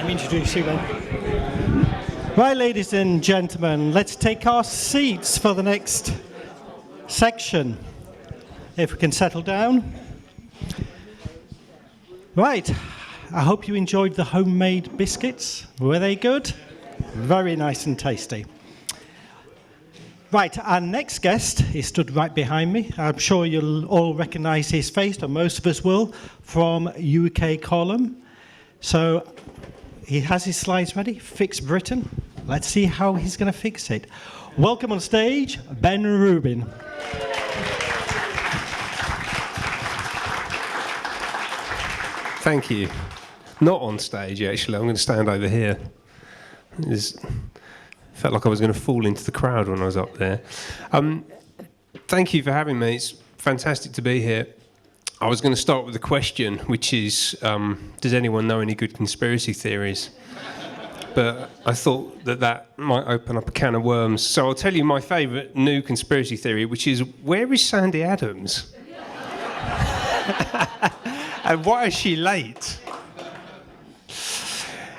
me introduce you then. Right, ladies and gentlemen, let's take our seats for the next section. If we can settle down. Right, I hope you enjoyed the homemade biscuits. Were they good? Very nice and tasty. Right, our next guest is stood right behind me. I'm sure you'll all recognise his face, or most of us will, from UK column. So he has his slides ready. Fix Britain. Let's see how he's going to fix it. Welcome on stage, Ben Rubin. Thank you. Not on stage, actually. I'm going to stand over here. Felt like I was going to fall into the crowd when I was up there. Thank you for having me. It's fantastic to be here. I was going to start with a question, which is, does anyone know any good conspiracy theories? But I thought that might open up a can of worms. So I'll tell you my favourite new conspiracy theory, which is, where is Sandy Adams? And why is she late?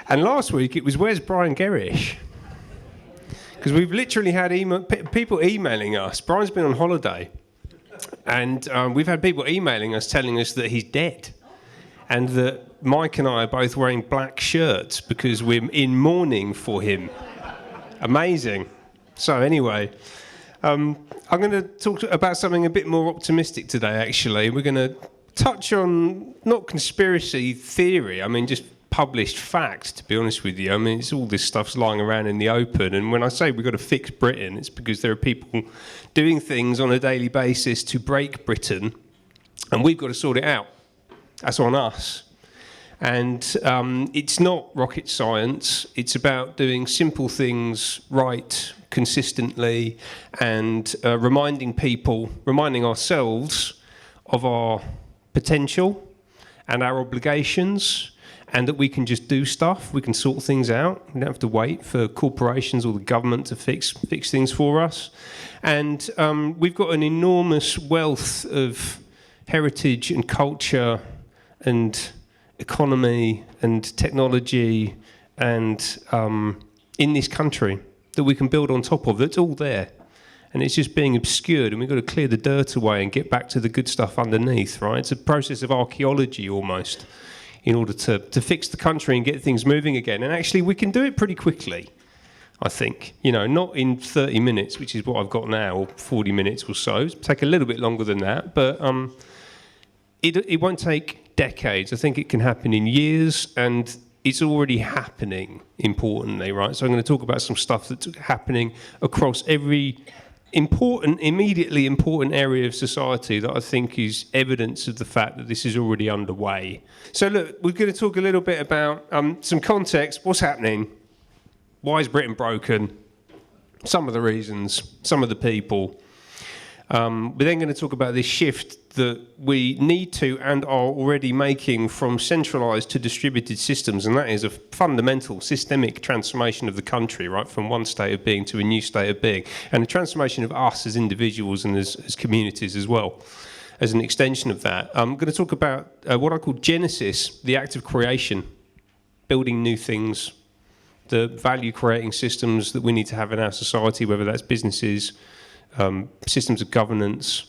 And last week it was, where's Brian Gerrish? Because we've literally had people emailing us. Brian's been on holiday. And we've had people emailing us telling us that he's dead. And that Mike and I are both wearing black shirts because we're in mourning for him. Amazing. So anyway, I'm going to talk about something a bit more optimistic today, actually. We're going to touch on, not conspiracy theory, I mean just published fact, to be honest with you. I mean, it's all this stuff's lying around in the open, and when I say we've got to fix Britain, it's because there are people doing things on a daily basis to break Britain, and we've got to sort it out. That's on us. And it's not rocket science. It's about doing simple things right, consistently, and reminding ourselves of our potential and our obligations, and that we can just do stuff, we can sort things out. We don't have to wait for corporations or the government to fix things for us. And we've got an enormous wealth of heritage and culture and economy and technology and in this country that we can build on top of. That's all there. And it's just being obscured, and we've got to clear the dirt away and get back to the good stuff underneath, right? It's a process of archaeology almost, in order to fix the country and get things moving again. And actually, we can do it pretty quickly, I think. You know, not in 30 minutes, which is what I've got now, or 40 minutes or so. It'll take a little bit longer than that, but it won't take decades. I think it can happen in years, and it's already happening, importantly, right? So I'm going to talk about some stuff that's happening across every immediately important area of society that I think is evidence of the fact that this is already underway. So look, we're going to talk a little bit about some context. What's happening? Why is Britain broken? Some of the reasons, some of the people. We're then going to talk about this shift that we need to and are already making from centralised to distributed systems, and that is a fundamental systemic transformation of the country, right, from one state of being to a new state of being, and a transformation of us as individuals and as communities as well, as an extension of that. I'm going to talk about what I call Genesis, the act of creation, building new things, the value-creating systems that we need to have in our society, whether that's businesses, systems of governance,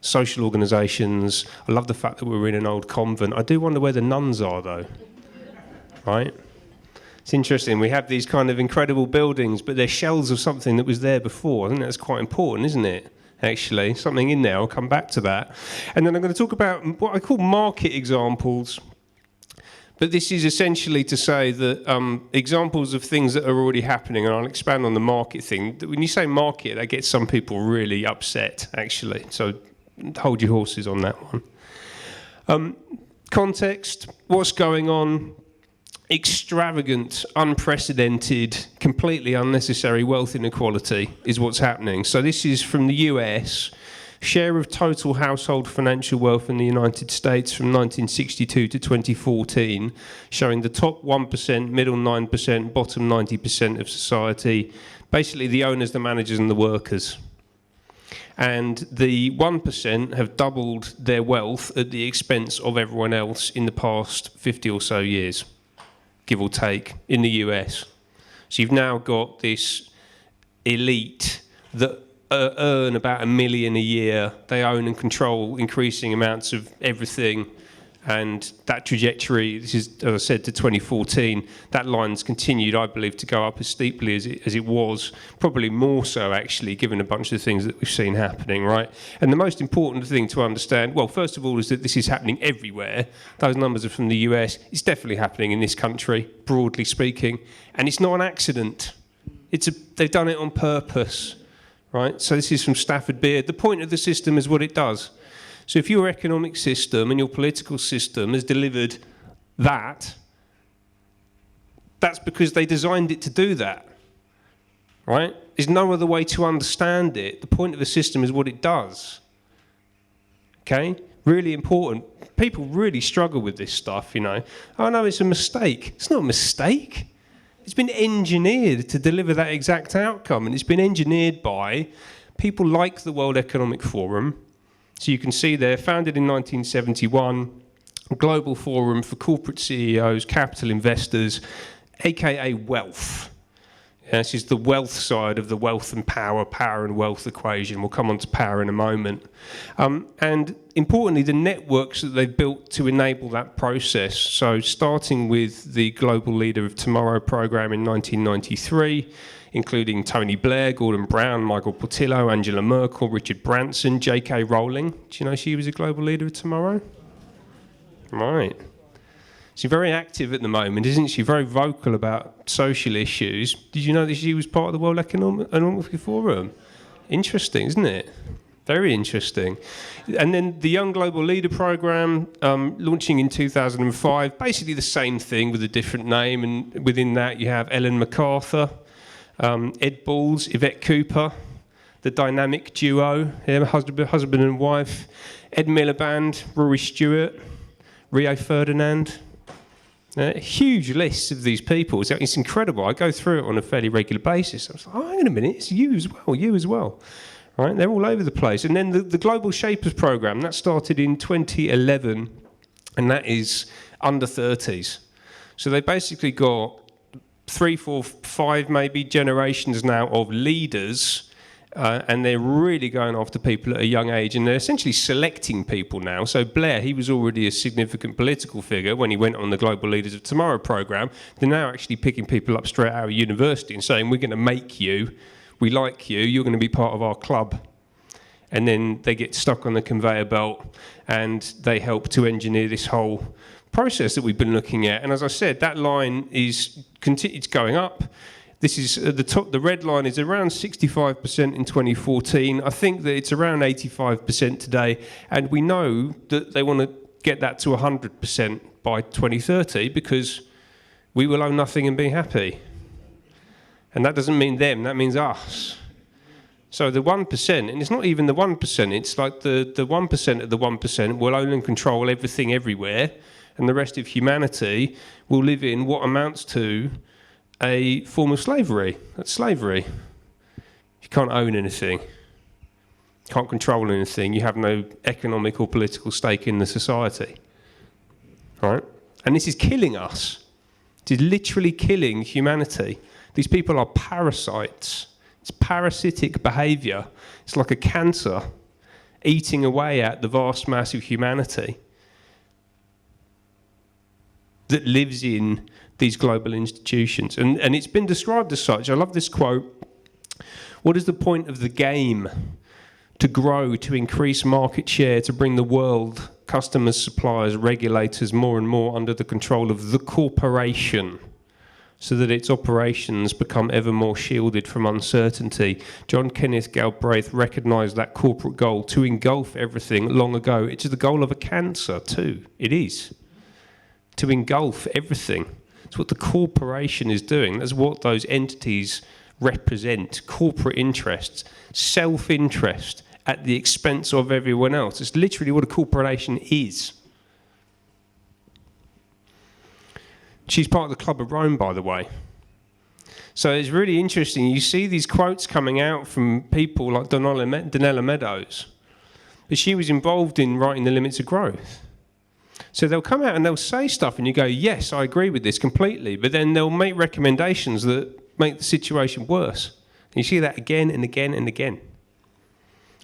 social organisations. I love the fact that we're in an old convent. I do wonder where the nuns are, though. Right? It's interesting. We have these kind of incredible buildings, but they're shells of something that was there before. I think that's quite important, isn't it? Actually, something in there. I'll come back to that. And then I'm going to talk about what I call market examples. But this is essentially to say that examples of things that are already happening, and I'll expand on the market thing. When you say market, that gets some people really upset, actually. So hold your horses on that one. Context, what's going on? Extravagant, unprecedented, completely unnecessary wealth inequality is what's happening. So this is from the US. Share of total household financial wealth in the United States from 1962 to 2014, showing the top 1%, middle 9%, bottom 90% of society, basically the owners, the managers and the workers. And the 1% have doubled their wealth at the expense of everyone else in the past 50 or so years. give or take, in the US. So you've now got this elite that earn about $1 million a year. They own and control increasing amounts of everything. And that trajectory, this is, as I said, to 2014, that line's continued, I believe, to go up as steeply as it was, probably more so, actually, given a bunch of things that we've seen happening, right? And the most important thing to understand, well, first of all, is that this is happening everywhere. Those numbers are from the US. It's definitely happening in this country, broadly speaking. And it's not an accident. They've done it on purpose, right? So this is from Stafford Beard. The point of the system is what it does. So if your economic system and your political system has delivered that, that's because they designed it to do that, right? There's no other way to understand it. The point of the system is what it does, okay? Really important. People really struggle with this stuff, you know. Oh, no, it's a mistake. It's not a mistake. It's been engineered to deliver that exact outcome, and it's been engineered by people like the World Economic Forum. So you can see there, founded in 1971, a global forum for corporate CEOs, capital investors, aka wealth. This is the wealth side of the wealth and power and wealth equation. We'll come on to power in a moment. And importantly, the networks that they've built to enable that process. So starting with the Global Leader of Tomorrow program in 1993, including Tony Blair, Gordon Brown, Michael Portillo, Angela Merkel, Richard Branson, J.K. Rowling. Do you know she was a Global Leader of Tomorrow? Right. She's very active at the moment, isn't she? Very vocal about social issues. Did you know that she was part of the World Economic Forum? Interesting, isn't it? Very interesting. And then the Young Global Leader program, launching in 2005, basically the same thing with a different name. And within that, you have Ellen MacArthur, Ed Balls, Yvette Cooper, the dynamic duo, husband and wife, Ed Miliband, Rory Stewart, Rio Ferdinand. Huge lists of these people. It's incredible. I go through it on a fairly regular basis. I was like, oh, hang on a minute, it's you as well. Right? They're all over the place. And then the Global Shapers program, that started in 2011, and that is under 30s. So they basically got 3, 4, 5 maybe generations now of leaders, and they're really going after people at a young age, and they're essentially selecting people now. So Blair, he was already a significant political figure when he went on the Global Leaders of Tomorrow program. They're now actually picking people up straight out of university and saying, we're going to make you, we like you, you're going to be part of our club. And then they get stuck on the conveyor belt, and they help to engineer this whole process that we've been looking at. And as I said, that line is continues going up. This is at the top. The red line is around 65% in 2014. I think that it's around 85% today, and we know that they want to get that to 100% by 2030 because we will own nothing and be happy. And that doesn't mean them, that means us. So the 1%, and it's not even the 1%, it's like the 1% of the 1% will own and control everything everywhere, and the rest of humanity will live in what amounts to a form of slavery. That's slavery. You can't own anything. You can't control anything. You have no economic or political stake in the society. Right? And this is killing us. It is literally killing humanity. These people are parasites. It's parasitic behaviour. It's like a cancer eating away at the vast mass of humanity that lives in these global institutions. And it's been described as such. I love this quote. What is the point of the game? To grow, to increase market share, to bring the world, customers, suppliers, regulators more and more under the control of the corporation, so that its operations become ever more shielded from uncertainty. John Kenneth Galbraith recognised that corporate goal to engulf everything long ago. It's the goal of a cancer too. It is. To engulf everything. It's what the corporation is doing. That's what those entities represent. Corporate interests, self-interest at the expense of everyone else. It's literally what a corporation is. She's part of the Club of Rome, by the way. So it's really interesting. You see these quotes coming out from people like Donella Meadows. But she was involved in writing The Limits of Growth. So they'll come out and they'll say stuff and you go, yes, I agree with this completely. But then they'll make recommendations that make the situation worse. And you see that again and again and again.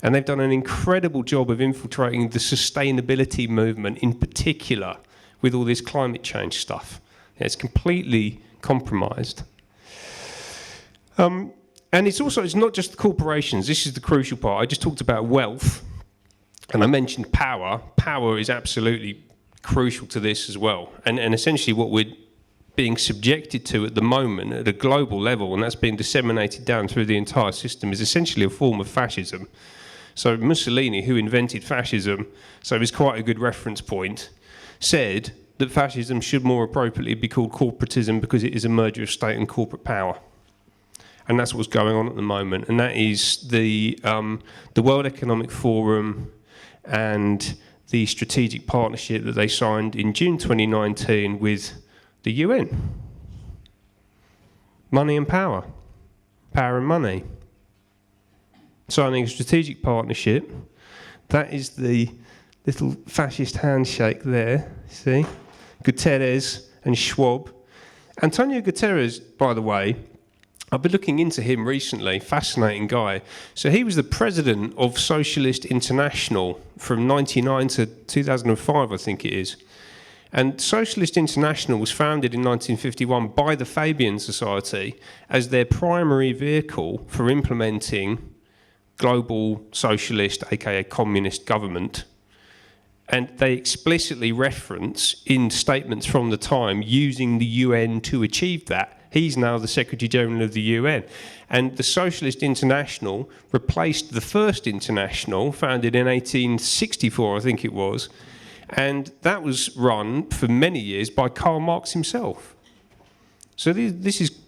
And they've done an incredible job of infiltrating the sustainability movement in particular with all this climate change stuff. It's completely compromised. And it's not just the corporations. This is the crucial part. I just talked about wealth and I mentioned power. Power is absolutely crucial to this as well. And essentially what we're being subjected to at the moment at a global level, and that's being disseminated down through the entire system, is essentially a form of fascism. So Mussolini, who invented fascism, so is quite a good reference point, said that fascism should more appropriately be called corporatism because it is a merger of state and corporate power. And that's what's going on at the moment. And that is the World Economic Forum and the strategic partnership that they signed in June 2019 with the UN. Money and power. Power and money. Signing a strategic partnership. That is the little fascist handshake there, see? Guterres and Schwab. Antonio Guterres, by the way, I've been looking into him recently, fascinating guy. So he was the president of Socialist International from 1999 to 2005, I think it is. And Socialist International was founded in 1951 by the Fabian Society as their primary vehicle for implementing global socialist, aka communist government. And they explicitly reference in statements from the time using the UN to achieve that. He's now the Secretary General of the UN. And the Socialist International replaced the first international, founded in 1864, I think it was. And that was run for many years by Karl Marx himself. So this is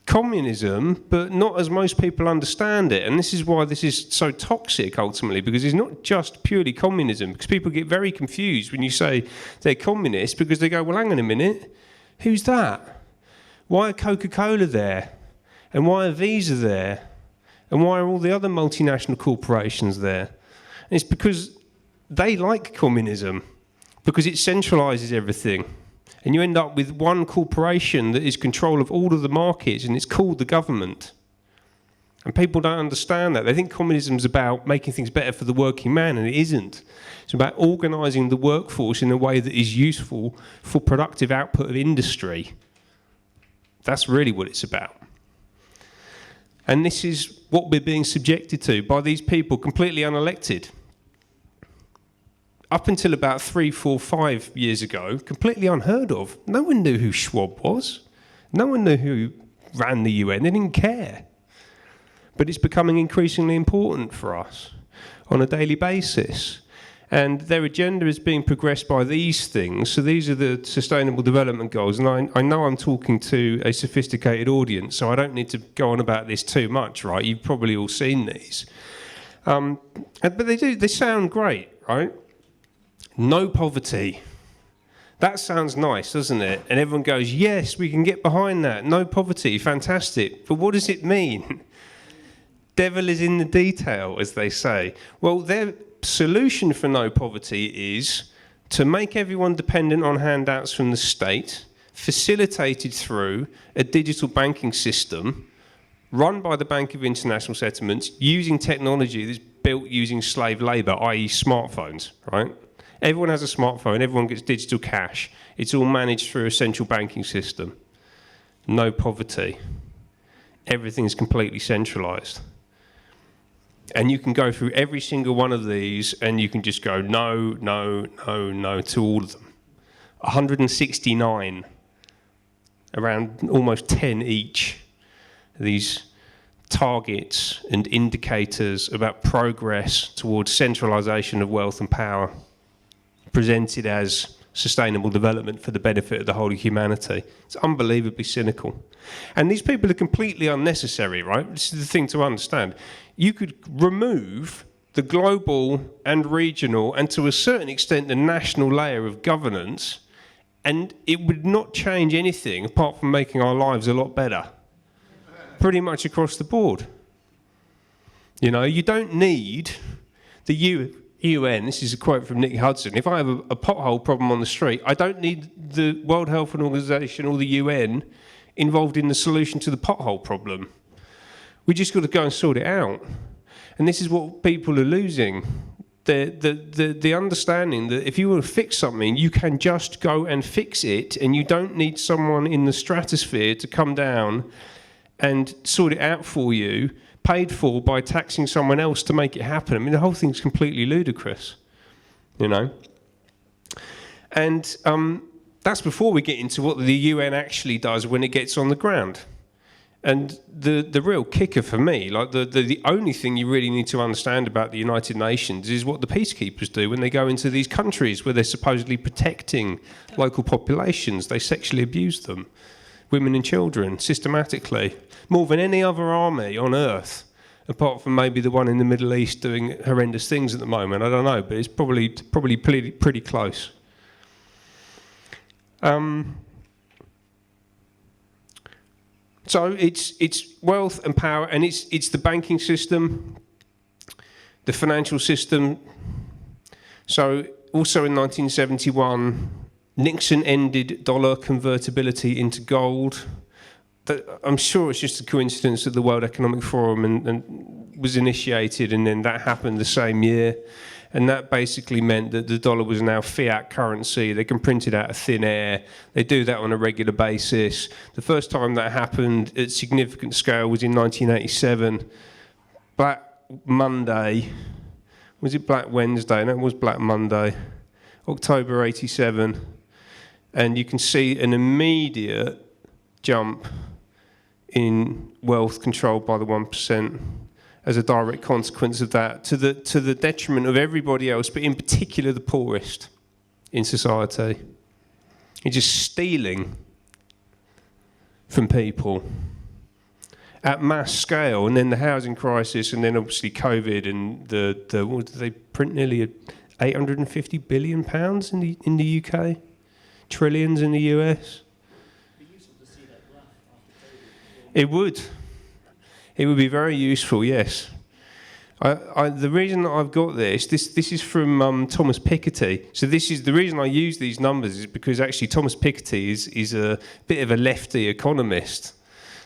communism, but not as most people understand it. And this is why this is so toxic, ultimately, because it's not just purely communism. Because people get very confused when you say they're communists, because they go, well, hang on a minute, who's that? Why are Coca-Cola there? And why are Visa there? And why are all the other multinational corporations there? And it's because they like communism, because it centralises everything. And you end up with one corporation that is control of all of the markets, and it's called the government. And people don't understand that. They think communism is about making things better for the working man, and it isn't. It's about organising the workforce in a way that is useful for productive output of industry. That's really what it's about. And this is what we're being subjected to by these people completely unelected. Up until about 3, 4, 5 years ago, completely unheard of. No one knew who Schwab was. No one knew who ran the UN. They didn't care. But it's becoming increasingly important for us on a daily basis. And their agenda is being progressed by these things. So these are the Sustainable Development Goals. And I know I'm talking to a sophisticated audience, so I don't need to go on about this too much, right? You've probably all seen these. But they sound great, right? No poverty. That sounds nice, doesn't it? And everyone goes, yes, we can get behind that. No poverty, fantastic. But what does it mean? Devil is in the detail, as they say. Well, their solution for no poverty is to make everyone dependent on handouts from the state, facilitated through a digital banking system run by the Bank of International Settlements using technology that's built using slave labour, i.e. smartphones, right? Everyone has a smartphone, everyone gets digital cash. It's all managed through a central banking system. No poverty. Everything's completely centralised. And you can go through every single one of these and you can just go no, no, no, no to all of them. 169, around almost 10 each. These targets and indicators about progress towards centralisation of wealth and power, presented as sustainable development for the benefit of the whole of humanity. It's unbelievably cynical. And these people are completely unnecessary, right? This is the thing to understand. You could remove the global and regional and to a certain extent the national layer of governance, and it would not change anything apart from making our lives a lot better. Pretty much across the board. You know, you don't need the UN, this is a quote from Nick Hudson, if I have a pothole problem on the street, I don't need the World Health Organization or the UN involved in the solution to the pothole problem. We just got to go and sort it out. And this is what people are losing. The understanding that if you want to fix something, you can just go and fix it, and you don't need someone in the stratosphere to come down and sort it out for you, paid for by taxing someone else to make it happen. I mean, the whole thing's completely ludicrous, you know. And that's before we get into what the UN actually does when it gets on the ground. And the real kicker for me, like the only thing you really need to understand about the United Nations is what the peacekeepers do when they go into these countries where they're supposedly protecting local populations. They sexually abuse them, women and children, systematically, more than any other army on earth, apart from maybe the one in the Middle East doing horrendous things at the moment. I don't know, but it's probably pretty close. So it's wealth and power, and it's the banking system, the financial system. So also in 1971, Nixon ended dollar convertibility into gold. I'm sure it's just a coincidence that the World Economic Forum and was initiated, and then that happened the same year. And that basically meant that the dollar was now fiat currency. They can print it out of thin air. They do that on a regular basis. The first time that happened at significant scale was in 1987. Black Monday. Was it Black Wednesday? No, it was Black Monday. October 87. And you can see an immediate jump in wealth controlled by the 1%. As a direct consequence of that, to the detriment of everybody else, but in particular the poorest in society. You're just stealing from people at mass scale, and then the housing crisis, and then obviously COVID, and the what did they print, nearly £850 billion in the UK, trillions in the US. It'd be useful to see that graph after COVID. It would. It would be very useful, yes. The reason that I've got this is from Thomas Piketty. So this is the reason I use these numbers is because actually Thomas Piketty is a bit of a lefty economist.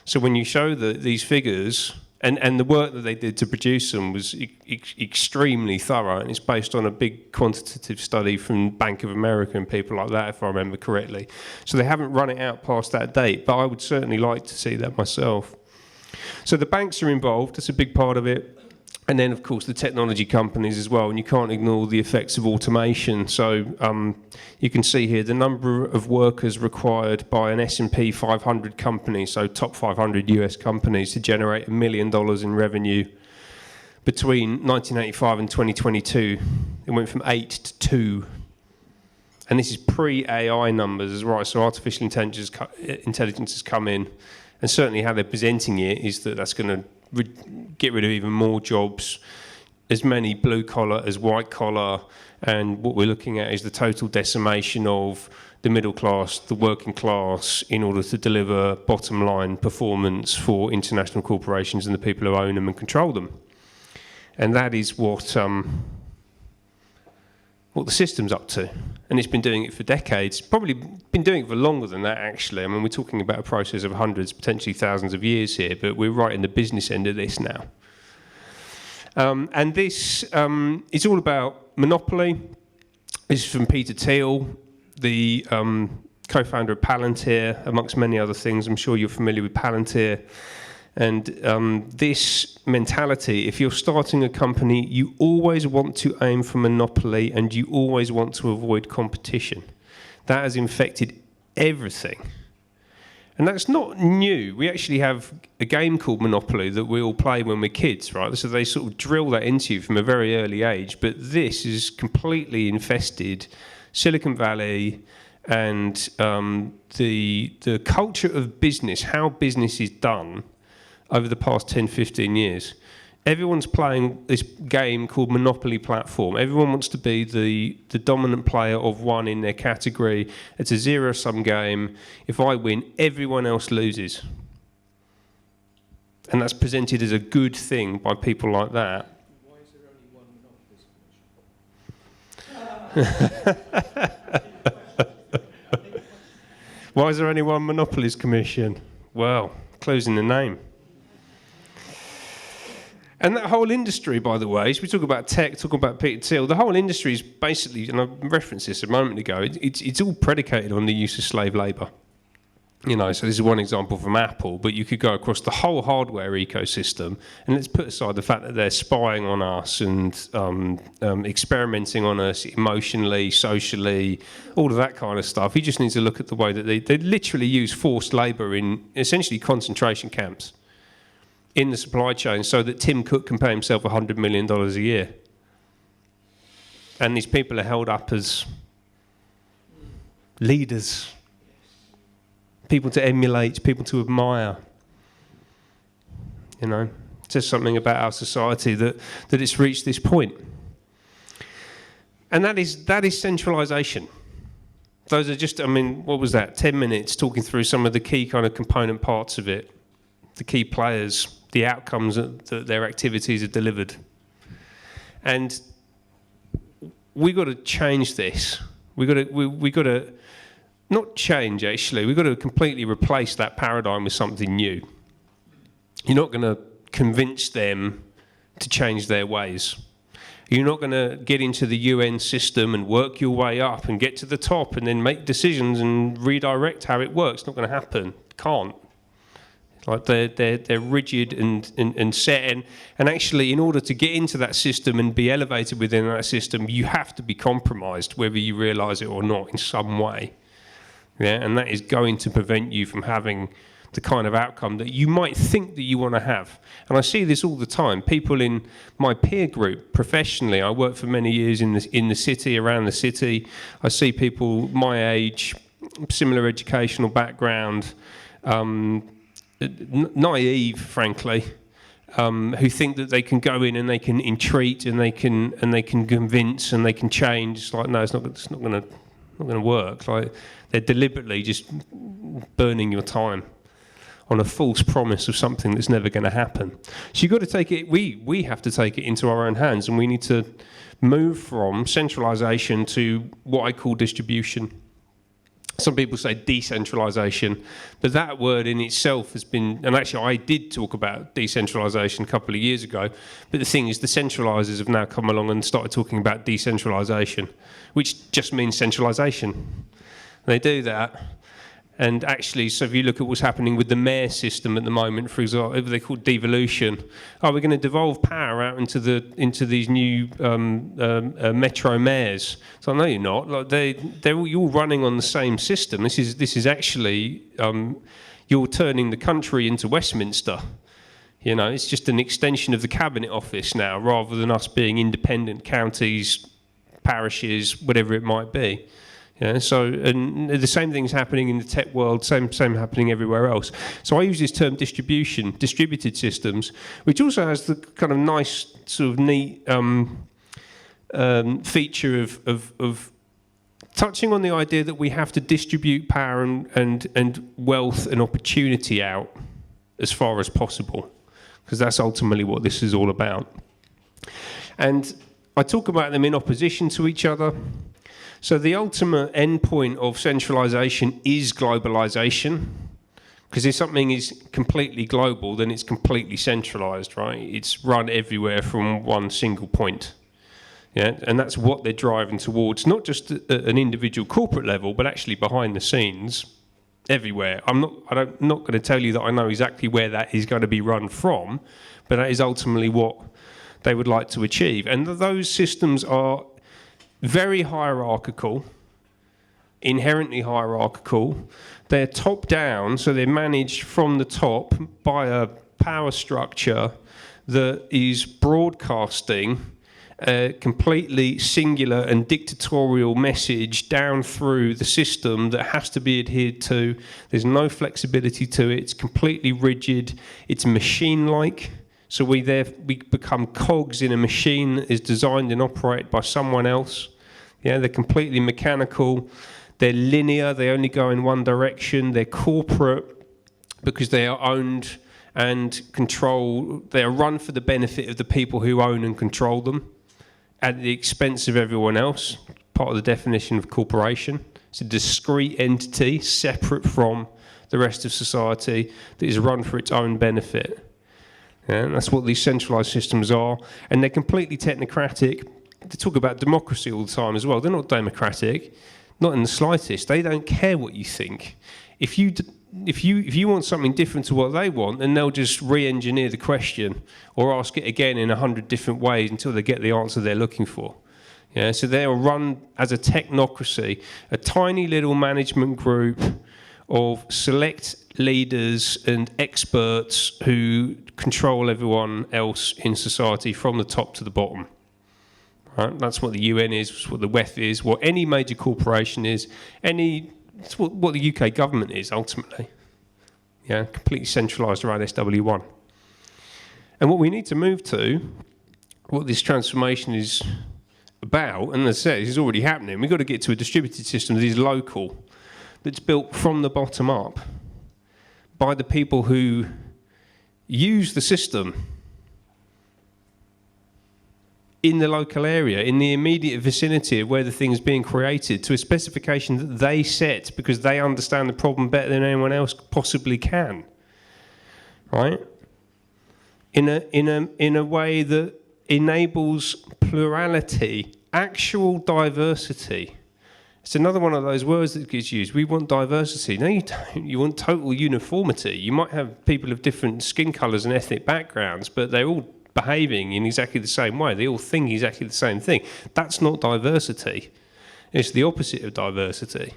So when you show these figures, and the work that they did to produce them was extremely thorough, and it's based on a big quantitative study from Bank of America and people like that, if I remember correctly. So they haven't run it out past that date, but I would certainly like to see that myself. So the banks are involved, that's a big part of it. And then, of course, the technology companies as well. And you can't ignore the effects of automation. So you can see here the number of workers required by an S&P 500 company, so top 500 US companies, to generate $1 million in revenue. Between 1985 and 2022, it went from 8 to 2. And this is pre-AI numbers as well. So artificial intelligence has come in. And certainly how they're presenting it is that that's going to get rid of even more jobs, as many blue collar as white collar, and what we're looking at is the total decimation of the middle class, the working class, in order to deliver bottom line performance for international corporations and the people who own them and control them. And that is what the system's up to. And it's been doing it for decades, probably been doing it for longer than that, actually. I mean, we're talking about a process of hundreds, potentially thousands of years here, but we're right in the business end of this now. And this is all about monopoly. This is from Peter Thiel, the co-founder of Palantir, amongst many other things. I'm sure you're familiar with Palantir. And this mentality, if you're starting a company, you always want to aim for monopoly and you always want to avoid competition. That has infected everything. And that's not new. We actually have a game called Monopoly that we all play when we're kids, right? So they sort of drill that into you from a very early age. But this is completely infested Silicon Valley and the culture of business, how business is done over the past 10, 15 years. Everyone's playing this game called Monopoly Platform. Everyone wants to be the dominant player of one in their category. It's a zero-sum game. If I win, everyone else loses. And that's presented as a good thing by people like that. Why is there only one monopoly Why is there only one Monopolies Commission? Well, clues in the name. And that whole industry, by the way, as we talk about tech, talk about Peter Thiel, the whole industry is basically, and I referenced this a moment ago, it's all predicated on the use of slave labour. You know, so this is one example from Apple, but you could go across the whole hardware ecosystem, and let's put aside the fact that they're spying on us and experimenting on us emotionally, socially, all of that kind of stuff. You just need to look at the way that they literally use forced labour in essentially concentration camps in the supply chain so that Tim Cook can pay himself $100 million a year. And these people are held up as leaders, people to emulate, people to admire. You know, it says something about our society that it's reached this point. And that is centralisation. Those are just, I mean, what was that, 10 minutes talking through some of the key kind of component parts of it, the key players, the outcomes that their activities have delivered. And we got to change this. We got to not change, actually. We've got to completely replace that paradigm with something new. You're not going to convince them to change their ways. You're not going to get into the UN system and work your way up and get to the top and then make decisions and redirect how it works. It's not going to happen. Can't. Like they're rigid and set, and actually, in order to get into that system and be elevated within that system, you have to be compromised, whether you realise it or not, in some way. Yeah, and that is going to prevent you from having the kind of outcome that you might think that you want to have. And I see this all the time. People in my peer group, professionally, I worked for many years in the city, around the city. I see people my age, similar educational background, naive, frankly, who think that they can go in and they can entreat and they can convince and they can change. It's like, no, it's not going to work. Like, they're deliberately just burning your time on a false promise of something that's never going to happen. So you've got to take it. We have to take it into our own hands, and we need to move from centralisation to what I call distribution. Some people say decentralisation, but that word in itself has been, and actually I did talk about decentralisation a couple of years ago, but the thing is the centralisers have now come along and started talking about decentralisation, which just means centralisation. They do that. And actually, so if you look at what's happening with the mayor system at the moment, for example, they call devolution. Oh, we're going to devolve power out into these new metro mayors. So no, you're not. Like you're all running on the same system. This is actually you're turning the country into Westminster. You know, it's just an extension of the Cabinet Office now, rather than us being independent counties, parishes, whatever it might be. Yeah, so, and the same thing's happening in the tech world, same happening everywhere else. So I use this term distribution, distributed systems, which also has the kind of nice, sort of neat feature of touching on the idea that we have to distribute power and wealth and opportunity out as far as possible, because that's ultimately what this is all about. And I talk about them in opposition to each other. So the ultimate endpoint of centralisation is globalisation, because if something is completely global, then it's completely centralised, right? It's run everywhere from one single point. Yeah, and that's what they're driving towards, not just at an individual corporate level, but actually behind the scenes, everywhere. I'm not going to tell you that I know exactly where that is going to be run from, but that is ultimately what they would like to achieve. And those systems are very hierarchical, inherently hierarchical. They're top down, so they're managed from the top by a power structure that is broadcasting a completely singular and dictatorial message down through the system that has to be adhered to. There's no flexibility to it. It's completely rigid. It's machine-like. So we become cogs in a machine that is designed and operated by someone else. Yeah, they're completely mechanical. They're linear. They only go in one direction. They're corporate because they are owned and controlled. They are run for the benefit of the people who own and control them at the expense of everyone else. part of the definition of corporation. It's a discrete entity separate from the rest of society that is run for its own benefit. Yeah, and that's what these centralised systems are. And they're completely technocratic. They talk about democracy all the time as well. They're not democratic, not in the slightest. They don't care what you think. If you want something different to what they want, then they'll just re-engineer the question or ask it again in 100 different ways until they get the answer they're looking for. Yeah, so they are run as a technocracy, a tiny little management group of select leaders and experts who control everyone else in society from the top to the bottom. Right? That's what the UN is, what the WEF is, what any major corporation is, it's what the UK government is ultimately. Yeah, completely centralised around SW1. And what we need to move to, what this transformation is about, and as I said, this is already happening, we've got to get to a distributed system that is local, that's built from the bottom up by the people who use the system in the local area, in the immediate vicinity of where the thing is being created, to a specification that they set because they understand the problem better than anyone else possibly can. Right? In a way that enables plurality, actual diversity. It's another one of those words that gets used. We want diversity. No, you don't. You want total uniformity. You might have people of different skin colours and ethnic backgrounds, but they're all behaving in exactly the same way. They all think exactly the same thing. That's not diversity. It's the opposite of diversity.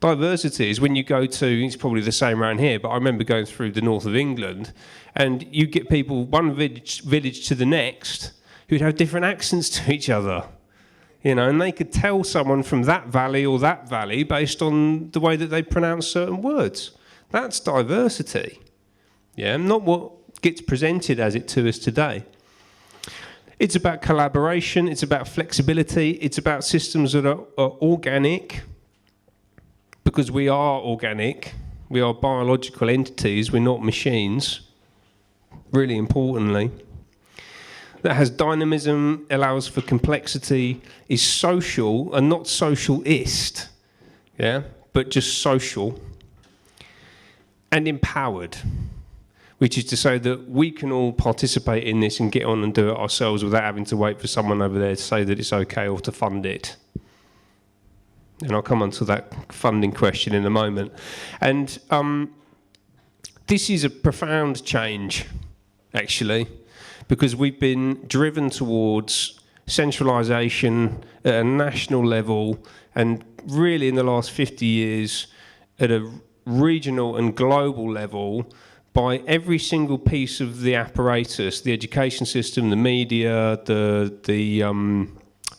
Diversity is when you go to, it's probably the same around here, but I remember going through the north of England, and you get people, one village to the next, who'd have different accents to each other. You know, and they could tell someone from that valley based on the way that they pronounce certain words. That's diversity. Yeah, not what gets presented as it to us today. It's about collaboration, it's about flexibility, it's about systems that are organic, because we are organic, we are biological entities, we're not machines, really importantly. That has dynamism, allows for complexity, is social and not socialist, yeah, but just social, and empowered, which is to say that we can all participate in this and get on and do it ourselves without having to wait for someone over there to say that it's okay or to fund it. And I'll come on to that funding question in a moment. And this is a profound change, actually, because we've been driven towards centralisation at a national level, and really in the last 50 years at a regional and global level, by every single piece of the apparatus, the education system, the media,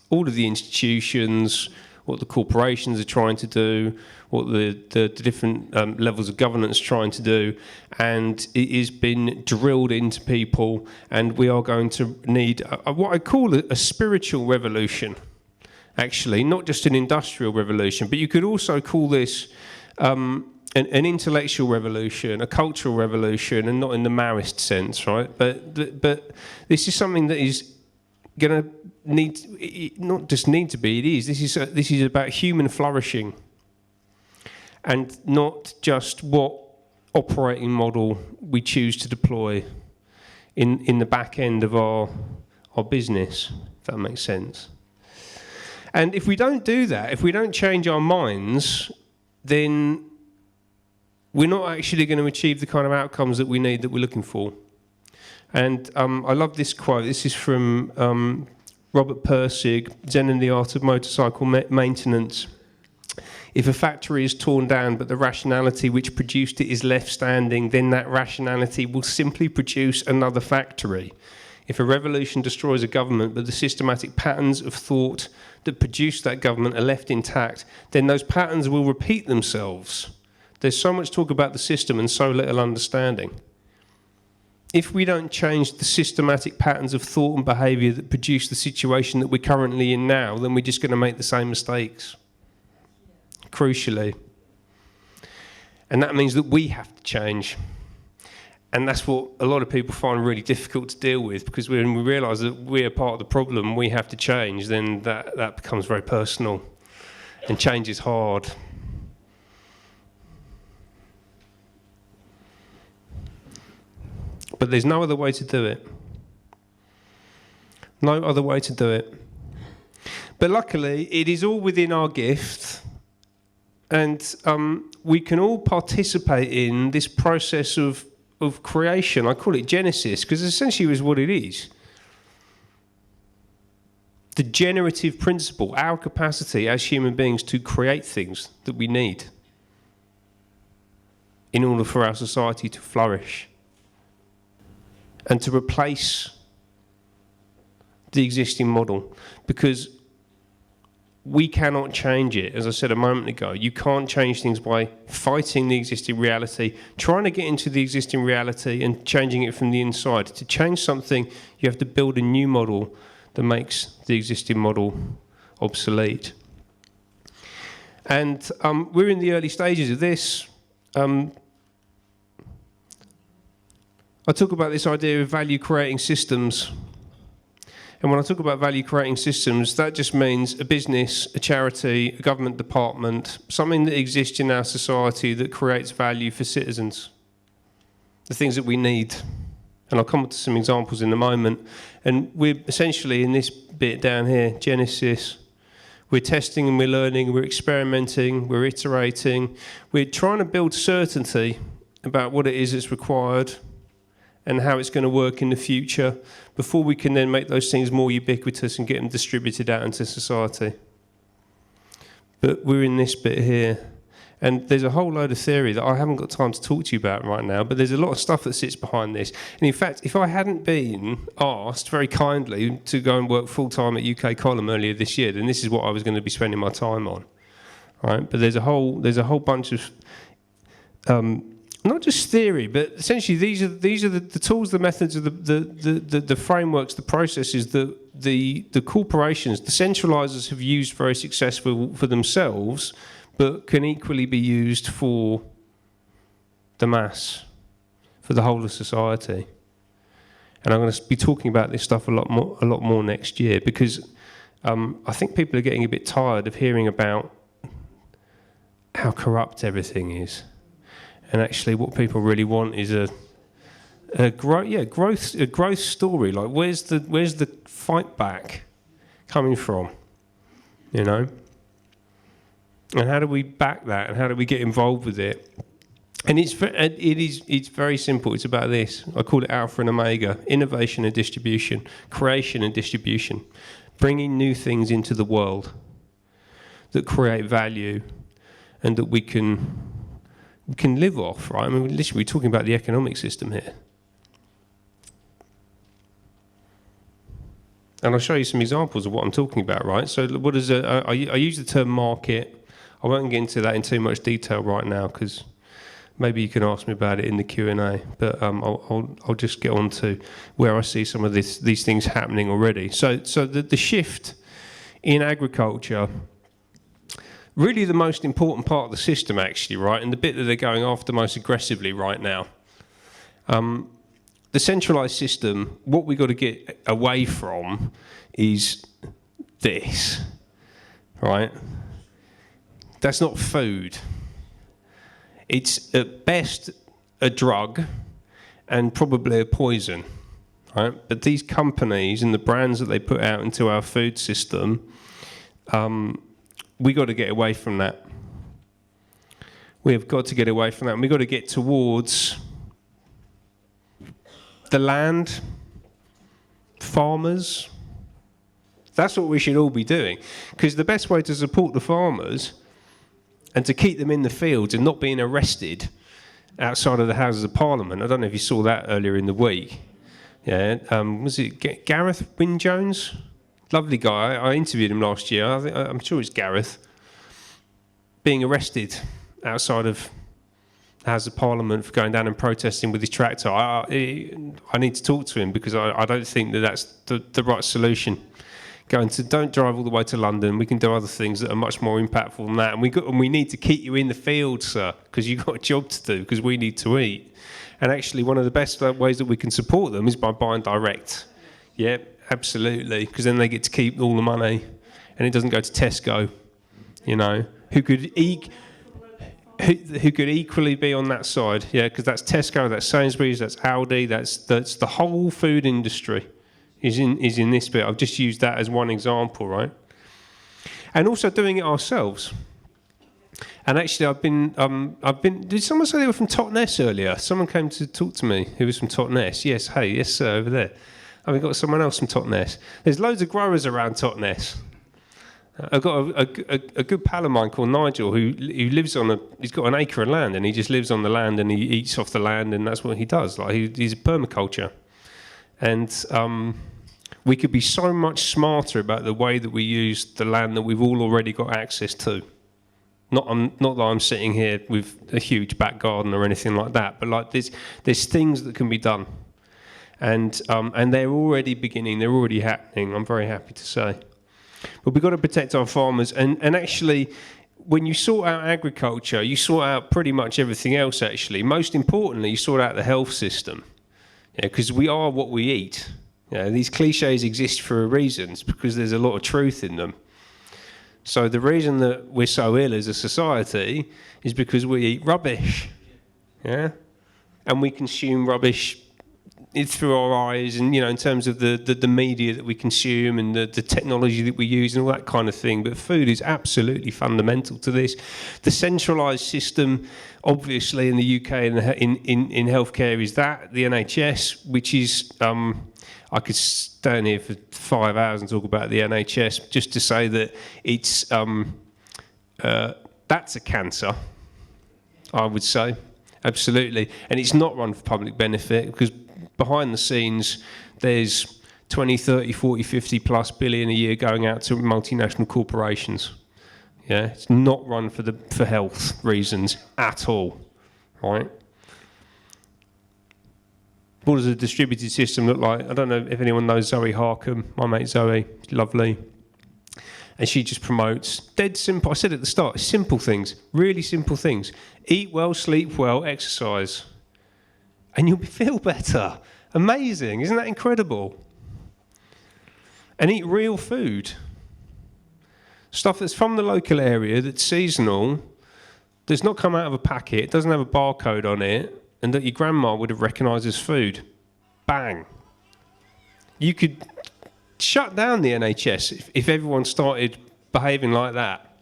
all of the institutions, what the corporations are trying to do, what the different levels of governance are trying to do, and it has been drilled into people, and we are going to need what I call a spiritual revolution, actually, not just an industrial revolution, but you could also call this an intellectual revolution, a cultural revolution, and not in the Maoist sense, right? But this is something that is going to not just need to be. It is. This is about human flourishing, and not just what operating model we choose to deploy in the back end of our business. If that makes sense. And if we don't do that, if we don't change our minds, then we're not actually going to achieve the kind of outcomes that we need, that we're looking for. And I love this quote. This is from Robert Pirsig, Zen and the Art of Motorcycle Maintenance. If a factory is torn down but the rationality which produced it is left standing, then that rationality will simply produce another factory. If a revolution destroys a government but the systematic patterns of thought that produced that government are left intact, then those patterns will repeat themselves. There's so much talk about the system and so little understanding. If we don't change the systematic patterns of thought and behaviour that produce the situation that we're currently in now, then we're just going to make the same mistakes, crucially. And that means that we have to change. And that's what a lot of people find really difficult to deal with, because when we realise that we're part of the problem, we have to change, then that becomes very personal, and change is hard. But there's no other way to do it. No other way to do it. But luckily, it is all within our gift, and we can all participate in this process of creation. I call it Genesis, because essentially is what it is. The generative principle, our capacity as human beings to create things that we need in order for our society to flourish and to replace the existing model, because we cannot change it. As I said a moment ago, you can't change things by fighting the existing reality, trying to get into the existing reality and changing it from the inside. To change something, you have to build a new model that makes the existing model obsolete. And we're in the early stages of this. I talk about this idea of value-creating systems. And when I talk about value-creating systems, that just means a business, a charity, a government department, something that exists in our society that creates value for citizens, the things that we need. And I'll come to some examples in a moment. And we're essentially in this bit down here, Genesis. We're testing and we're learning, we're experimenting, we're iterating. We're trying to build certainty about what it is that's required and how it's going to work in the future before we can then make those things more ubiquitous and get them distributed out into society. But we're in this bit here. And there's a whole load of theory that I haven't got time to talk to you about right now, but there's a lot of stuff that sits behind this. And in fact, if I hadn't been asked very kindly to go and work full-time at UK Column earlier this year, then this is what I was going to be spending my time on. Right? But there's a whole bunch of not just theory, but essentially these are the tools, the methods, of the frameworks, the processes that the corporations, the centralisers have used very successfully for themselves, but can equally be used for the mass, for the whole of society. And I'm going to be talking about this stuff a lot more next year, because I think people are getting a bit tired of hearing about how corrupt everything is. And actually, what people really want is a growth story. Like, where's the fight back coming from? You know. And how do we back that? And how do we get involved with it? And it's very simple. It's about this. I call it Alpha and Omega: innovation and distribution, creation and distribution, bringing new things into the world that create value and that we can live off, right? I mean, literally, we're talking about the economic system here. And I'll show you some examples of what I'm talking about, right? So what is I use the term market. I won't get into that in too much detail right now, because maybe you can ask me about it in the Q&A. But I'll just get on to where I see some of these things happening already. So the shift in agriculture, really the most important part of the system, actually, right, and the bit that they're going after most aggressively right now. The centralised system, what we've got to get away from is this, right? That's not food. It's at best a drug and probably a poison, right? But these companies and the brands that they put out into our food system, we got to get away from that. We have got to get away from that, and we've got to get towards the land, farmers. That's what we should all be doing, because the best way to support the farmers and to keep them in the fields and not being arrested outside of the Houses of Parliament. I don't know if you saw that earlier in the week. Yeah, was it Gareth Wynne-Jones? Lovely guy. I interviewed him last year. I'm sure it's Gareth. Being arrested outside of the House of Parliament for going down and protesting with his tractor. I need to talk to him, because I don't think that's the right solution. Don't drive all the way to London. We can do other things that are much more impactful than that. And we need to keep you in the field, sir, because you've got a job to do, because we need to eat. And actually, one of the best ways that we can support them is by buying direct. Yeah, absolutely, because then they get to keep all the money, and it doesn't go to Tesco. You know, who could equally be on that side? Yeah, because that's Tesco, that's Sainsbury's, that's Aldi, that's the whole food industry is in this bit. I've just used that as one example, right? And also doing it ourselves. And actually, I've been. Did someone say they were from Totnes earlier? Someone came to talk to me who was from Totnes. Yes, hey, yes, sir, over there. And we've got someone else from Totnes. There's loads of growers around Totnes. I've got a good pal of mine called Nigel who lives on he's got an acre of land, and he just lives on the land and he eats off the land, and that's what he does. Like he's a permaculture, and we could be so much smarter about the way that we use the land that we've all already got access to. Not that I'm sitting here with a huge back garden or anything like that, but like there's things that can be done, and they're already beginning, they're already happening. I'm very happy to say. But we've got to protect our farmers, and actually, when you sort out agriculture, you sort out pretty much everything else. Actually, most importantly, you sort out the health system, because we are what we eat. These cliches exist for a reason, it's because there's a lot of truth in them. So the reason that we're so ill as a society is because we eat rubbish, and we consume rubbish through our eyes, and in terms of the media that we consume and the technology that we use and all that kind of thing. But food is absolutely fundamental to this. The centralised system, obviously, in the UK and in healthcare is that the NHS, which is I could stand here for 5 hours and talk about the NHS just to say that it's that's a cancer, I would say, absolutely. And it's not run for public benefit, because behind the scenes there's 20, 30, 40, 50 plus billion a year going out to multinational corporations. It's not run for health reasons at all, right? What does a distributed system look like? I don't know if anyone knows Zoe Harkham, my mate Zoe, lovely. And she just promotes, dead simple, I said at the start, simple things, really simple things. Eat well, sleep well, exercise. And you'll feel better. Amazing, isn't that incredible? And eat real food. Stuff that's from the local area, that's seasonal, that's not come out of a packet, doesn't have a barcode on it, and that your grandma would have recognised as food. Bang. You could shut down the NHS if everyone started behaving like that.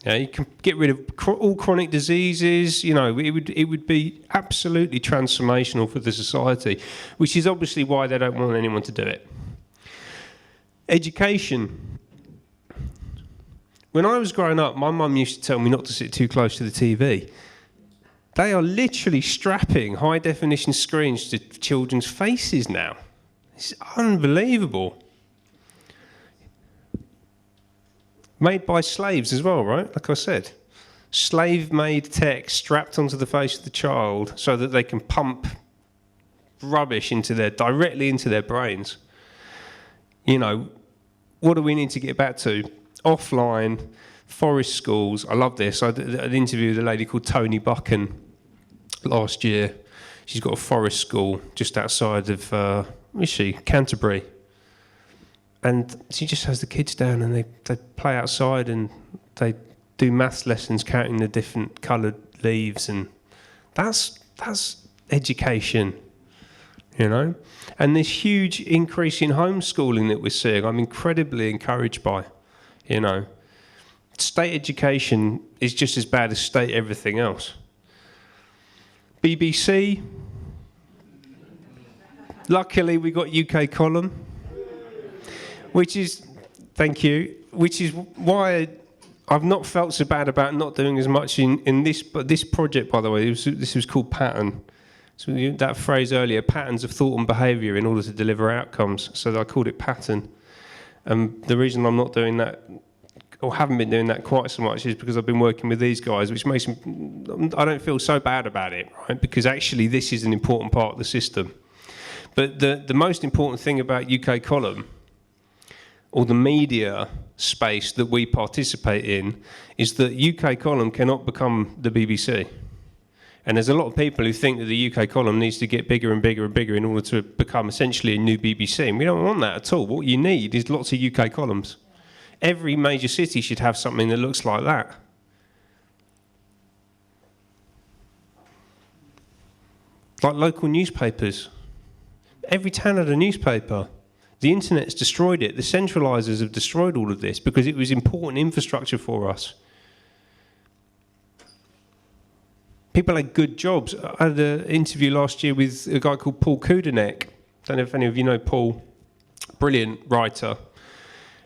You can get rid of all chronic diseases. It would be absolutely transformational for the society, which is obviously why they don't want anyone to do it. Education. When I was growing up, my mum used to tell me not to sit too close to the TV. They are literally strapping high-definition screens to children's faces now. It's unbelievable. Made by slaves as well, right? Like I said. Slave-made tech strapped onto the face of the child so that they can pump rubbish directly into their brains. What do we need to get back to? Offline, forest schools. I love this. I did an interview with a lady called Tony Buchan last year. She's got a forest school just outside of Canterbury, and she just has the kids down and they play outside and they do maths lessons counting the different coloured leaves, and that's education, and this huge increase in homeschooling that we're seeing, I'm incredibly encouraged by. State education is just as bad as state everything else. BBC. Luckily, we got UK column, which is why I've not felt so bad about not doing as much in this. But this project, by the way, this was called Pattern. So that phrase earlier, patterns of thought and behaviour in order to deliver outcomes. So I called it Pattern. And the reason I'm not doing that, or haven't been doing that quite so much, is because I've been working with these guys, which makes me, I don't feel so bad about it, right? Because actually this is an important part of the system. But the most important thing about UK column, or the media space that we participate in, is that UK column cannot become the BBC. And there's a lot of people who think that the UK column needs to get bigger and bigger and bigger in order to become essentially a new BBC. And we don't want that at all. What you need is lots of UK columns. Every major city should have something that looks like that. Like local newspapers. Every town had a newspaper. The internet's destroyed it. The centralisers have destroyed all of this because it was important infrastructure for us. People had good jobs. I had an interview last year with a guy called Paul Kudanek. Don't know if any of you know Paul. Brilliant writer.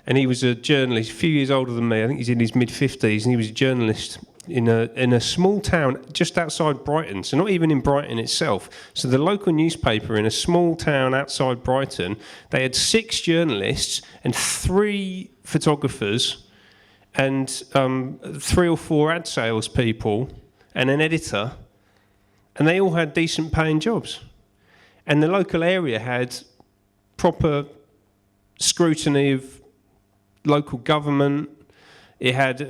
And he was a journalist, a few years older than me. I think he's in his mid-50s, and he was a journalist in a small town just outside Brighton, so not even in Brighton itself. So the local newspaper in a small town outside Brighton, they had 6 journalists and 3 photographers and 3 or 4 ad sales people and an editor, and they all had decent paying jobs. And the local area had proper scrutiny of local government. It had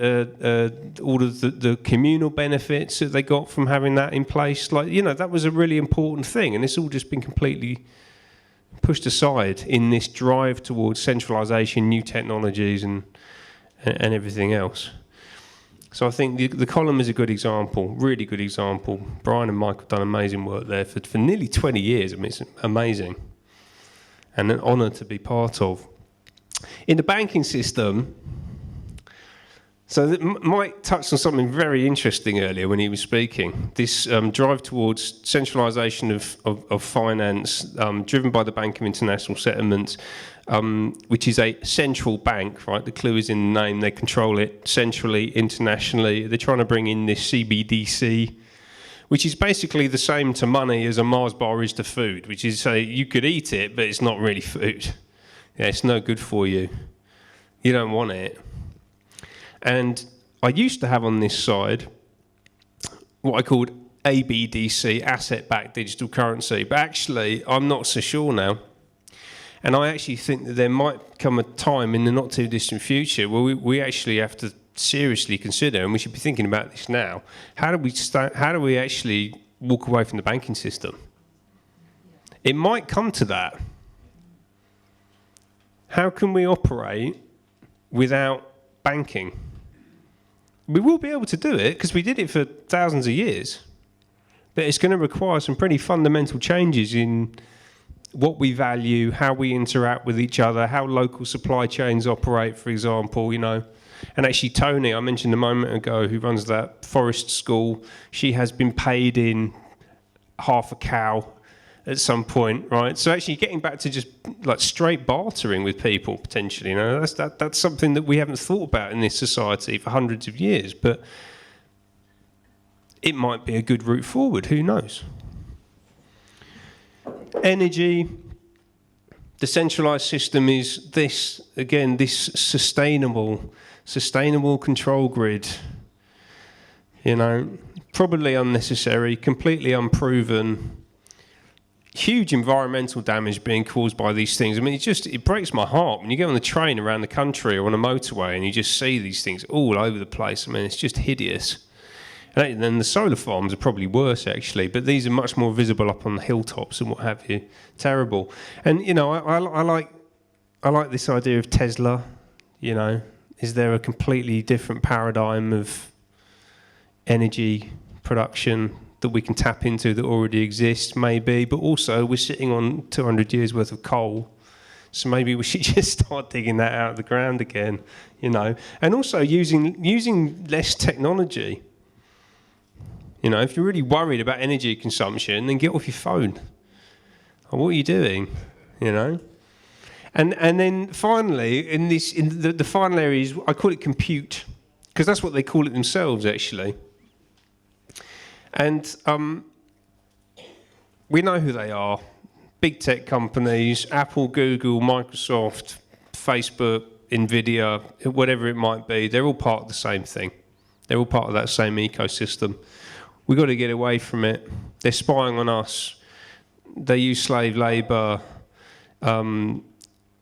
all of the communal benefits that they got from having that in place. Like, you know, that was a really important thing, and it's all just been completely pushed aside in this drive towards centralisation, new technologies, and everything else. So I think the column is a good example, really good example. Brian and Mike have done amazing work there for nearly 20 years. I mean, it's amazing and an honour to be part of. In the banking system, so Mike touched on something very interesting earlier when he was speaking. This drive towards centralisation of finance, driven by the Bank of International Settlements, which is a central bank, right? The clue is in the name. They control it centrally, internationally. They're trying to bring in this CBDC, which is basically the same to money as a Mars bar is to food, which is say you could eat it, but it's not really food. Yeah, it's no good for you. You don't want it. And I used to have on this side what I called ABDC, asset-backed digital currency, but actually I'm not so sure now. And I actually think that there might come a time in the not too distant future where we actually have to seriously consider, and we should be thinking about this now, how do we actually walk away from the banking system? It might come to that. How can we operate without banking? We will be able to do it because we did it for thousands of years, but it's going to require some pretty fundamental changes in what we value, how we interact with each other, how local supply chains operate, for example, you know. And actually Tony, I mentioned a moment ago, who runs that forest school, she has been paid in half a cow at some point, right? So actually getting back to just like straight bartering with people potentially, you know, that's something that we haven't thought about in this society for hundreds of years, but it might be a good route forward, who knows? Energy, the centralised system is this, again, this sustainable control grid, you know, probably unnecessary, completely unproven, huge environmental damage being caused by these things. I mean, it breaks my heart when you go on the train around the country or on a motorway and you just see these things all over the place. I mean, it's just hideous. And then the solar farms are probably worse, actually, but these are much more visible up on the hilltops and what have you. Terrible. And, you know, I like this idea of Tesla, you know. Is there a completely different paradigm of energy production that we can tap into that already exists? Maybe, but also we're sitting on 200 years worth of coal, so maybe we should just start digging that out of the ground again, you know. And also using less technology. You know, if you're really worried about energy consumption, then get off your phone. What are you doing? You know. And then finally, in the final area is, I call it compute, because that's what they call it themselves, actually. And we know who they are. Big tech companies, Apple, Google, Microsoft, Facebook, Nvidia, whatever it might be, they're all part of the same thing. They're all part of that same ecosystem. We've got to get away from it. They're spying on us. They use slave labour.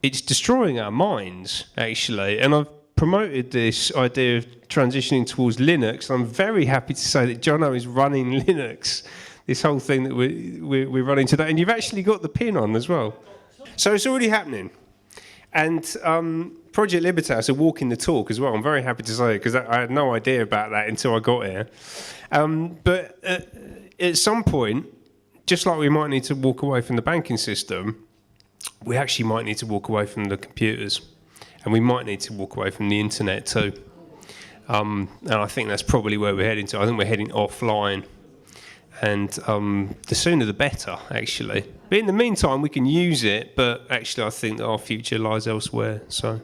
It's destroying our minds, actually. And I've promoted this idea of transitioning towards Linux. I'm very happy to say that Jono is running Linux, this whole thing that we're running today. And you've actually got the pin on as well. So it's already happening. And Project Libertas are walking the talk as well. I'm very happy to say, because I had no idea about that until I got here. But at some point, just like we might need to walk away from the banking system, we actually might need to walk away from the computers. And we might need to walk away from the internet too. And I think that's probably where we're heading to. I think we're heading offline. And the sooner the better, actually. But in the meantime, we can use it, but actually I think that our future lies elsewhere. So,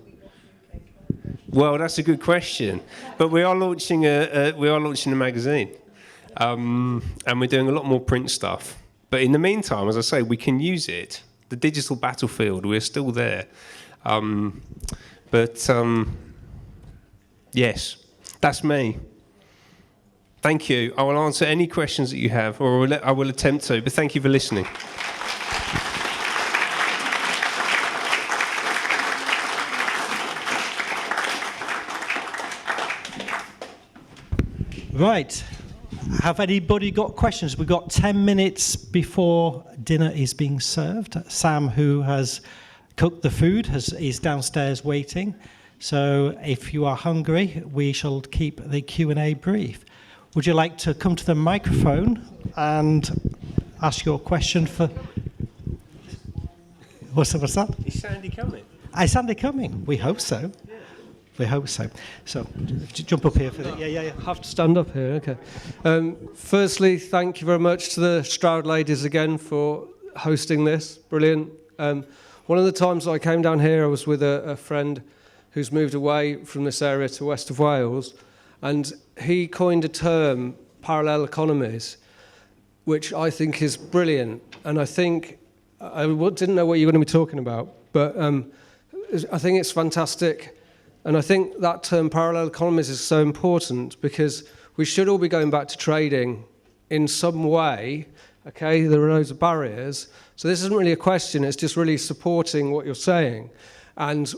well, that's a good question. But we are launching a magazine. And we're doing a lot more print stuff. But in the meantime, as I say, we can use it. The digital battlefield, we're still there. Yes, that's me. Thank you. I will answer any questions that you have, or I will attempt to, but thank you for listening. Right. Have anybody got questions? We've got 10 minutes before dinner is being served. Sam, who has cooked the food, is downstairs waiting. So if you are hungry, we shall keep the Q&A brief. Would you like to come to the microphone and ask your question for... What's that? Is Sandy coming? Is Sandy coming? We hope so. Yeah. We hope so. So, jump up here for the... Yeah. I have to stand up here, okay. Firstly, thank you very much to the Stroud ladies again for hosting this. Brilliant. One of the times I came down here, I was with a friend who's moved away from this area to west of Wales, and he coined a term, parallel economies, which I think is brilliant. And I think, I didn't know what you were going to be talking about, but I think it's fantastic. And I think that term, parallel economies, is so important because we should all be going back to trading in some way. Okay, there are loads of barriers. So this isn't really a question, it's just really supporting what you're saying. And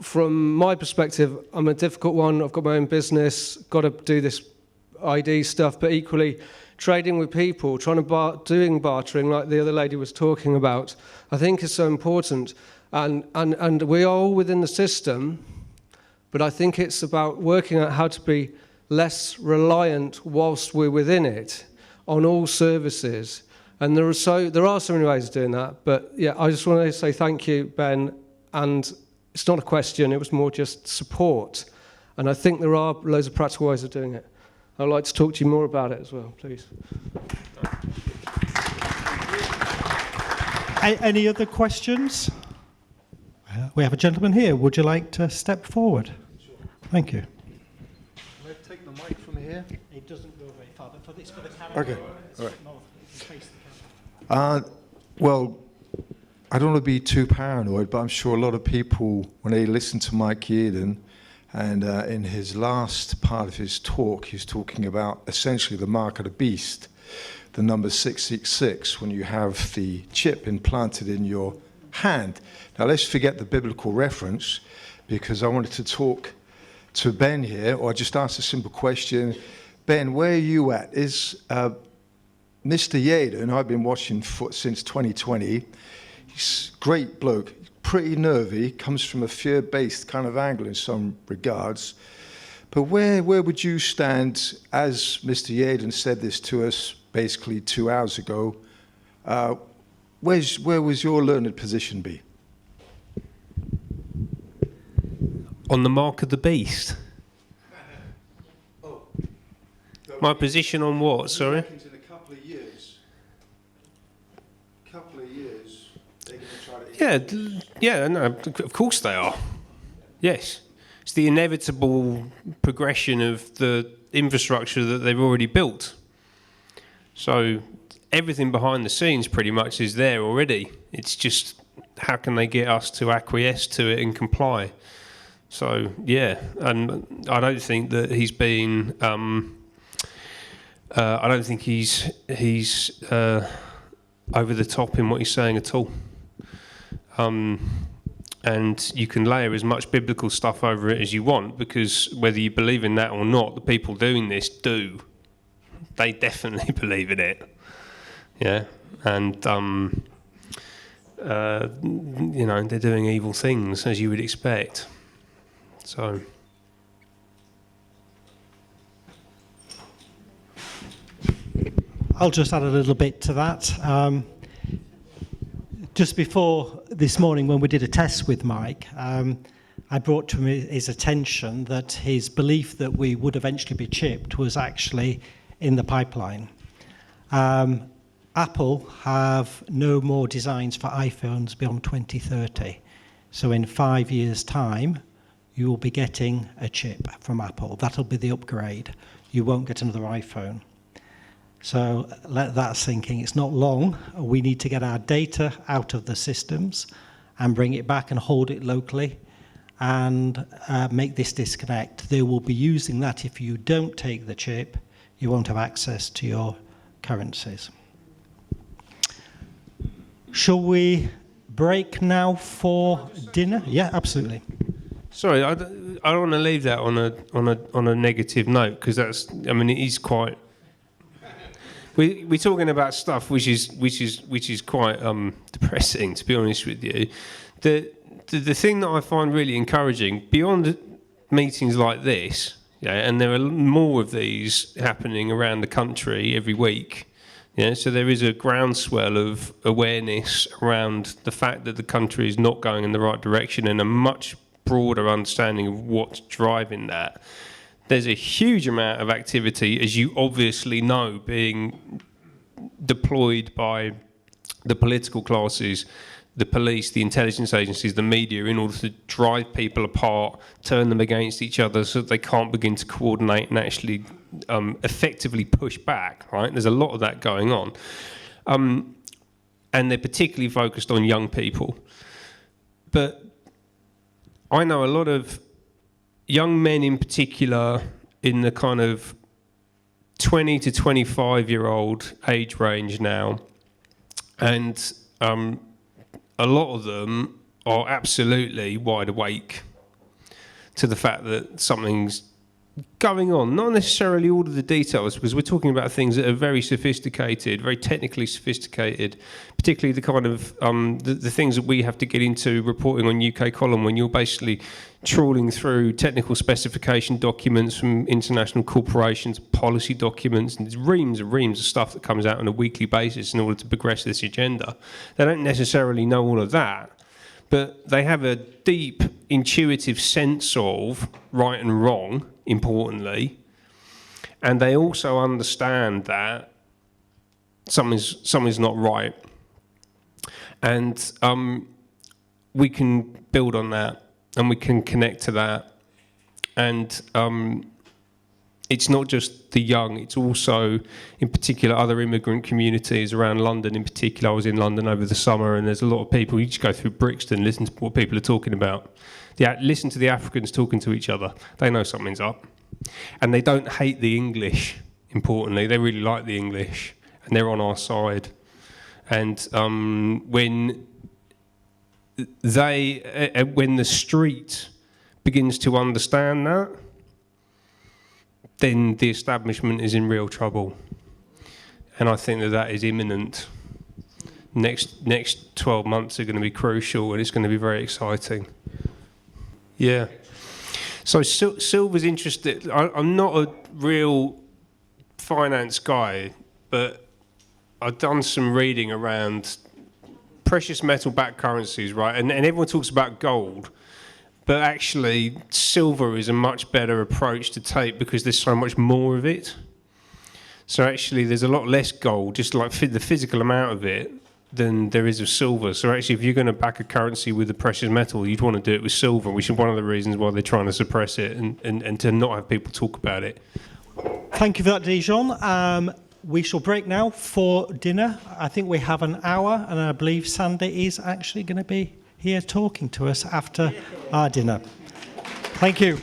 from my perspective, I'm a difficult one. I've got my own business, got to do this ID stuff, but equally trading with people, doing bartering like the other lady was talking about, I think is so important. And we are all within the system, but I think it's about working out how to be less reliant whilst we're within it on all services. And there are so many ways of doing that. But yeah, I just want to say thank you, Ben. And it's not a question, it was more just support. And I think there are loads of practical ways of doing it. I'd like to talk to you more about it as well, please. Any other questions? We have a gentleman here. Would you like to step forward? Sure. Thank you. Can I take the mic from here? It doesn't go very far, but for the camera. Okay, all right. Well, I don't want to be too paranoid, but I'm sure a lot of people, when they listen to Mike Eden, and in his last part of his talk, he's talking about essentially the mark of the beast, the number 666, when you have the chip implanted in your hand. Now, let's forget the biblical reference, because I wanted to talk to Ben here, or just ask a simple question. Ben, where are you at? Is Mr. Yaden, I've been watching since 2020, he's a great bloke, pretty nervy, comes from a fear-based kind of angle in some regards. But where would you stand, as Mr. Yaden said this to us basically 2 hours ago, where was your learned position be? On the mark of the beast. Oh. My position on what, sorry? In a couple of years, they're going to try to... Yeah, no, of course they are. Yes. It's the inevitable progression of the infrastructure that they've already built. So everything behind the scenes pretty much is there already. It's just how can they get us to acquiesce to it and comply. So, yeah, and I don't think that he's been... I don't think he's over the top in what he's saying at all. And you can layer as much biblical stuff over it as you want, because whether you believe in that or not, the people doing this do. They definitely believe in it. Yeah. And, you know, they're doing evil things, as you would expect. So... I'll just add a little bit to that. Just before this morning, when we did a test with Mike, I brought to his attention that his belief that we would eventually be chipped was actually in the pipeline. Apple have no more designs for iPhones beyond 2030. So in 5 years' time, you will be getting a chip from Apple. That'll be the upgrade. You won't get another iPhone. So let that sink in. It's not long. We need to get our data out of the systems and bring it back and hold it locally and make this disconnect. They will be using that. If you don't take the chip, you won't have access to your currencies. Shall we break now for dinner? Yeah, absolutely. Sorry, I don't want to leave that on a negative note, because that's, I mean, it is quite. We're talking about stuff which is quite depressing, to be honest with you. The thing that I find really encouraging, beyond meetings like this, yeah, and there are more of these happening around the country every week. Yeah, so there is a groundswell of awareness around the fact that the country is not going in the right direction, and a much broader understanding of what's driving that. There's a huge amount of activity, as you obviously know, being deployed by the political classes, the police, the intelligence agencies, the media, in order to drive people apart, turn them against each other so that they can't begin to coordinate and actually effectively push back, right? There's a lot of that going on. And they're particularly focused on young people. But I know a lot of young men in particular in the kind of 20 to 25-year-old age range now, and a lot of them are absolutely wide awake to the fact that something's going on. Not necessarily all of the details, because we're talking about things that are very sophisticated, very technically sophisticated, particularly the kind of the things that we have to get into reporting on UK Column, when you're basically trawling through technical specification documents from international corporations, policy documents, and there's reams and reams of stuff that comes out on a weekly basis in order to progress this agenda. They don't necessarily know all of that, but they have a deep intuitive sense of right and wrong, importantly, and they also understand that something's not right, and we can build on that, and we can connect to that, and it's not just the young, it's also, in particular, other immigrant communities around London. In particular, I was in London over the summer, and there's a lot of people. You just go through Brixton, listen to what people are talking about. Listen to the Africans talking to each other. They know something's up. And they don't hate the English, importantly. They really like the English, and they're on our side. And when the street begins to understand that, then the establishment is in real trouble. And I think that is imminent. Next 12 months are going to be crucial, and it's going to be very exciting. Yeah. So Silver's interested. I'm not a real finance guy, but I've done some reading around precious metal-backed currencies, right? And everyone talks about gold. But actually, silver is a much better approach to take because there's so much more of it. So actually, there's a lot less gold, just like the physical amount of it, than there is of silver. So actually, if you're going to back a currency with a precious metal, you'd want to do it with silver, which is one of the reasons why they're trying to suppress it and to not have people talk about it. Thank you for that, Dijon. We shall break now for dinner. I think we have an hour, and I believe Sandy is actually going to be here talking to us after our dinner. Thank you.